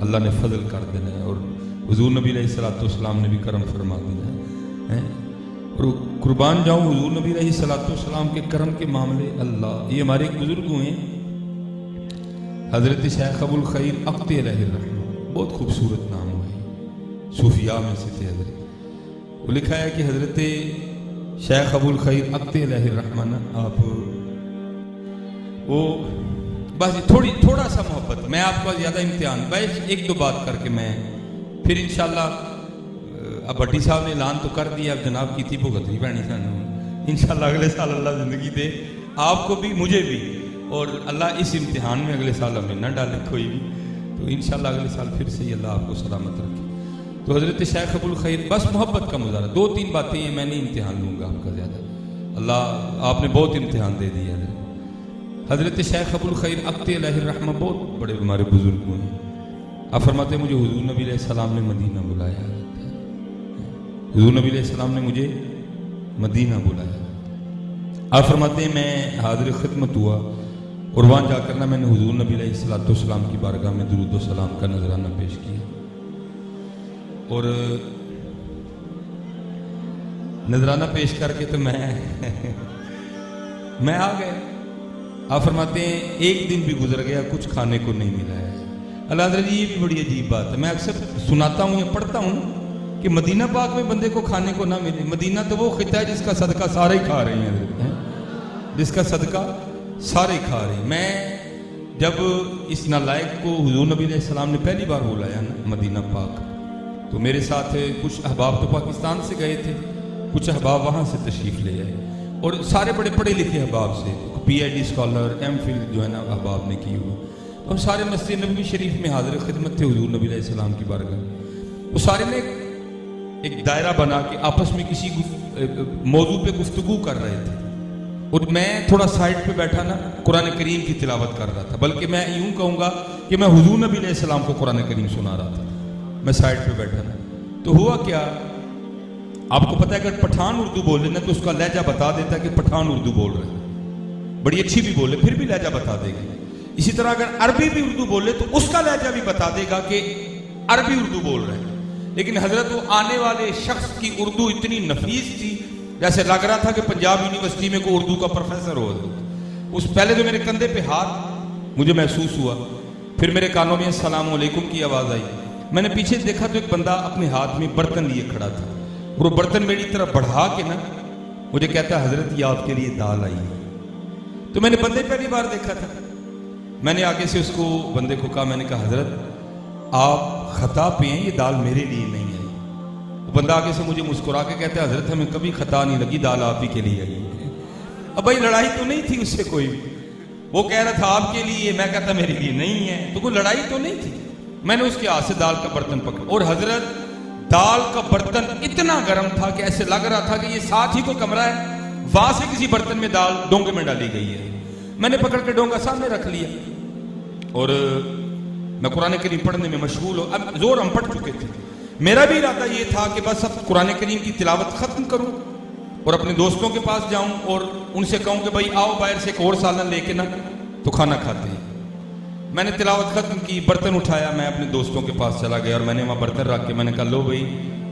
अल्लाह ने फजल कर देना है और हुजूर नबी अलैहिस्सलाम ने भी करम फरमा देना है। और कुर्बान जाऊँ हुजूर नबी अलैहिस्सलाम के करम के मामले, अल्लाह, ये हमारे एक बुजुर्ग हुए हज़रत शेख अबुल खैर अक़्त अलैहिर्रहमा, बहुत खूबसूरत नाम हुआ है, सूफिया में से थे हजरत। वो लिखा है कि हज़रत शेख अबुल खैर अक़्त अलैहिर्रहमा ना, आप वो बस थोड़ा सा मोहब्बत, मैं आपका ज़्यादा इम्तिहान बस एक दो बात करके मैं फिर इंशाल्लाह, अब भट्टी साहब ने ऐलान तो कर दिया, अब जनाब की थी भुगतनी पैनी सानू, इंशाल्लाह अगले साल अल्लाह ज़िंदगी दे आपको भी मुझे भी, और अल्लाह इस इम्तिहान में अगले साल हमें ना डाले कोई भी, तो इंशाल्लाह अगले साल फिर से ही अल्लाह आपको सलामत रखे। तो हज़रत शेख अबुल खैर, बस मोहब्बत का मुजाहरा, दो तीन बातें ये मैं नहीं इम्तिहान लूँगा आपका ज़्यादा, अल्लाह आपने बहुत इम्तिहान दे दिया है। हज़रत शेख अबुल खैर अक़्त अलैहिर्रहमा बहुत बड़े हमारे बुजुर्ग हुए हैं। आप फरमाते मुझे हुजूर नबी अलैहिस्सलाम ने मदीना बुलाया, हुजूर नबी अलैहिस्सलाम ने मुझे मदीना बुलाया। आप फरमाते हैं मैं हाज़िर खिदमत हुआ और वहाँ जाकर ना मैंने हुजूर नबी अलैहिस्सलाम की बारगाह में दुरूद व सलाम का नजराना पेश किया, और नजराना पेश करके तो मैं आ गया। आप फरमाते हैं एक दिन भी गुजर गया कुछ खाने को नहीं मिला है। अल्लाह जी, ये भी बड़ी अजीब बात है, मैं अक्सर सुनाता हूँ या पढ़ता हूँ कि मदीना पाक में बंदे को खाने को ना मिले। मदीना तो वो खिता है जिसका सदका सारे ही खा रहे हैं, जिसका सदका सारे खा रहे हैं। मैं जब इस नालायक को हुजूर नबी अलैहिस्सलाम ने पहली बार बुलाया ना मदीना पाक, तो मेरे साथ कुछ अहबाब तो पाकिस्तान से गए थे, कुछ अहबाब वहाँ से तशरीफ़ ले आए, और सारे बड़े पढ़े लिखे अहबाब से, PhD स्कॉलर, MPhil जो है ना अहबाब ने की हुई, तो हम सारे मस्जिद नबवी शरीफ में हाज़िर खिदमत थे हुजूर नबी अलैहिस्सलाम की बारगाह। वो सारे ने एक दायरा बना के आपस में किसी मौजू पे गुफ्तगू कर रहे थे, और मैं थोड़ा साइड पे बैठा ना कुरान करीम की तिलावत कर रहा था, बल्कि मैं यूं कहूँगा कि मैं हुजूर नबी अलैहिस्सलाम को कुरान करीम सुना रहा था, मैं साइड पे बैठा ना। तो हुआ क्या, आपको पता है अगर पठान उर्दू बोले ना तो उसका लहजा बता देता है कि पठान उर्दू बोल रहे हैं, बड़ी अच्छी भी बोले फिर भी लहजा बता देगा। इसी तरह अगर अरबी भी उर्दू बोले तो उसका लहजा भी बता देगा कि अरबी उर्दू बोल रहे हैं। लेकिन हजरत वो आने वाले शख्स की उर्दू इतनी नफीस थी, जैसे लग रहा था कि पंजाब यूनिवर्सिटी में कोई उर्दू का प्रोफेसर हो। उस पहले तो मेरे कंधे पे हाथ मुझे महसूस हुआ, फिर मेरे कानों में अस्सलाम वालेकुम की आवाज़ आई। मैंने पीछे देखा तो एक बंदा अपने हाथ में बर्तन लिए खड़ा था, और वो बर्तन मेरी तरफ बढ़ा के ना मुझे कहता है हजरत ये आपके लिए दाल आई है। तो मैंने बंदे पहली बार देखा था, मैंने आगे से उसको बंदे को कहा, मैंने कहा हजरत आप खता पे हैं, ये दाल मेरे लिए नहीं है। वो बंदा आगे से मुझे मुस्कुरा के कहता है हजरत हमें कभी खता नहीं लगी, दाल आप ही के लिए आई है। अब भाई लड़ाई तो नहीं थी उससे कोई, वो कह रहा था आपके लिए, मैं कहता मेरे लिए नहीं है, तो कोई लड़ाई तो नहीं थी। मैंने उसके हाथ से दाल का बर्तन पकड़ा, और हजरत दाल का बर्तन इतना गर्म था कि ऐसे लग रहा था कि ये साथ ही कोई कमरा है, वहां से किसी बर्तन में दाल डोंगे में डाली गई है। मैंने पकड़ के डोंगा सामने रख लिया, और मैं कुरान करीम पढ़ने में मशगूल हो, अब जोर हम पढ़ चुके थे। मेरा भी इरादा ये था कि बस अब कुरान करीम की तिलावत खत्म करूं और अपने दोस्तों के पास जाऊं और उनसे कहूं कि भाई आओ बाहर से एक और सालन लेके ना तो खाना खाते हैं। मैंने तिलावत खत्म की, बर्तन उठाया, मैं अपने दोस्तों के पास चला गया, और मैंने वहाँ बर्तन रख के मैंने कहा लो भाई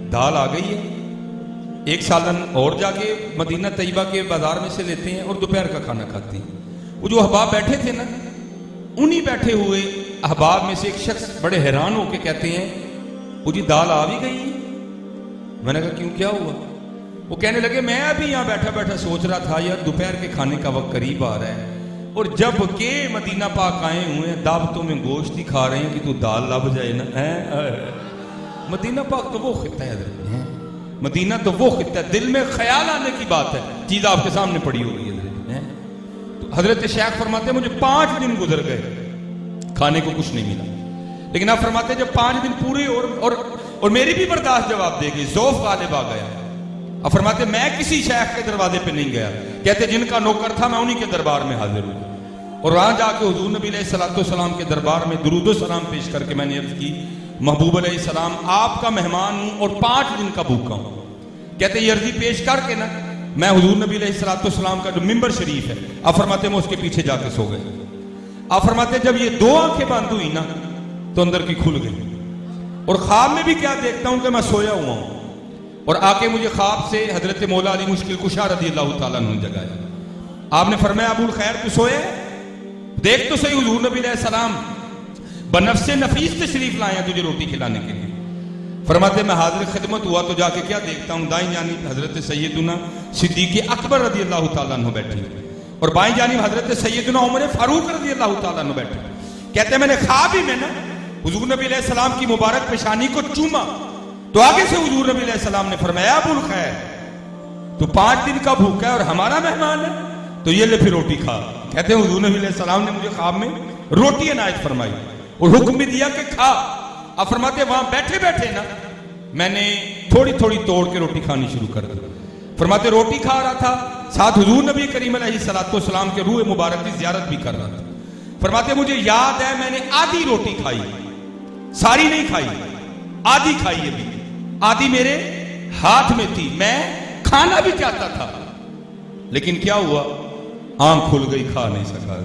दाल आ गई है, एक सालन और जाके मदीना तैयबा के बाजार में से लेते हैं और दोपहर का खाना खाते हैं। वो जो अहबाब बैठे थे ना, उन्हीं बैठे हुए अहबाब में से एक शख्स बड़े हैरान होके कहते हैं वो जी दाल आ भी गई। मैंने कहा क्यों, क्या हुआ? वो कहने लगे मैं अभी यहाँ बैठा बैठा सोच रहा था यार दोपहर के खाने का वक्त करीब आ रहा है, और जब के मदीना पाक आए हुए हैं दावतों में गोश्त ही खा रहे हैं कि तू दाल लब जाए ना है। मदीना पाक तो वो खिता है, मदीना तो वो खिता है, दिल में ख्याल आने की बात है, चीज आपके सामने पड़ी हो गई है। तो हजरत शेख फरमाते मुझे 5 दिन गुजर गए, खाने को कुछ नहीं मिला, लेकिन आप फरमाते जब 5 दिन पूरे और मेरी भी बर्दाश्त जवाब दे गई, ज़ौफ़ गालिब आ गया। अब फरमाते मैं किसी शेख के दरवाजे पे नहीं गया, कहते जिनका नौकर था मैं उन्हीं के दरबार में हाजिर हुआ, और वहां जाके हुजूर नबी अलैहिस्सलाम के दरबार में दुरूद सलाम पेश करके मैंने अर्ज की महबूब अलैहिस्सलाम आपका मेहमान हूं और 5 दिन का भूखा हूं। कहते ये अर्जी पेश करके ना मैं हुजूर नबी अलैहिस्सलाम का जो मिंबर शरीफ है, आप फरमाते मैं उसके पीछे जाके सो गए। आप फरमाते जब ये 2 आंखें बंद हुई ना तो अंदर की खुल गई। और ख्वाब में भी क्या देखता हूं कि मैं सोया हुआ हूं और आके मुझे ख्वाब से हजरत मौला अली मुश्किल कुशा रज़ी अल्लाह ताला अन्हु ने जगाया। आपने फरमाया अबुल खैर तू सोए, देख तो सही हुजूर नबी अलैहिस्सलाम बनफ्से नफीस तशरीफ लाए हैं तुझे रोटी खिलाने के लिए। फरमाते मैं हाजिर खिदमत हुआ तो जाके क्या देखता हूं, दाईं जानिब हजरत सैयदुना सिद्दीक़ अकबर रज़ी अल्लाह ताला अन्हु बैठे और बाईं जानिब हजरत सैयदुना उमर फारूक रज़ी अल्लाह ताला अन्हु बैठे। कहते हैं मैंने ख्वाब ही में ना हुजूर नबी अलैहिस्सलाम की मुबारक पेशानी को चूमा तो आगे से हुजूर नबी अलैहिस्सलाम ने फरमाया अबुल खैर तू 5 दिन का भूखा है और हमारा मेहमान है, तो ये ले फिर रोटी खा। कहते हैं हुजूर नबी अलैहिस्सलाम ने मुझे ख्वाब में रोटी इनायत फरमाई और हुक्म भी दिया कि खा। अब फरमाते वहां बैठे बैठे ना मैंने थोड़ी थोड़ी तोड़ के रोटी खानी शुरू कर दी। फरमाते रोटी खा रहा था, साथ हुजूर नबी करीम अलैहिस्सलाम के रूह मुबारक की ज़ियारत भी कर रहा था। फरमाते मुझे याद है मैंने आधी रोटी खाई, सारी नहीं खाई, आधी खाई है भी, आधी मेरे हाथ में थी, मैं खाना भी चाहता था लेकिन क्या हुआ, आंख खुल गई, खा नहीं सका।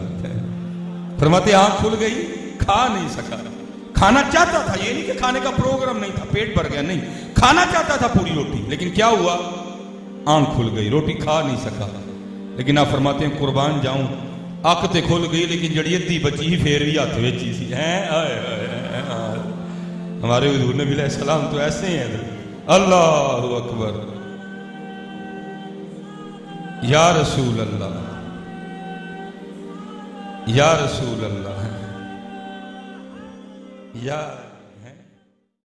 फरमाते आंख खुल गई, खा नहीं सका। खाना चाहता था, ये नहीं कि खाने का प्रोग्राम नहीं था, पेट भर गया, नहीं, खाना चाहता था पूरी रोटी, लेकिन क्या हुआ, आंख खुल गई, रोटी खा नहीं सका। लेकिन आप फरमाते हैं कुर्बान जाऊं अख तो खुल गई लेकिन जड़ी अद्धी बची ही फेर भी हाथ में सी है। हमारे हुजूर नबी अलैहिस्सलाम तो ऐसे हैं। अल्लाह अकबर, या रसूल अल्लाह, या रसूल अल्लाह, या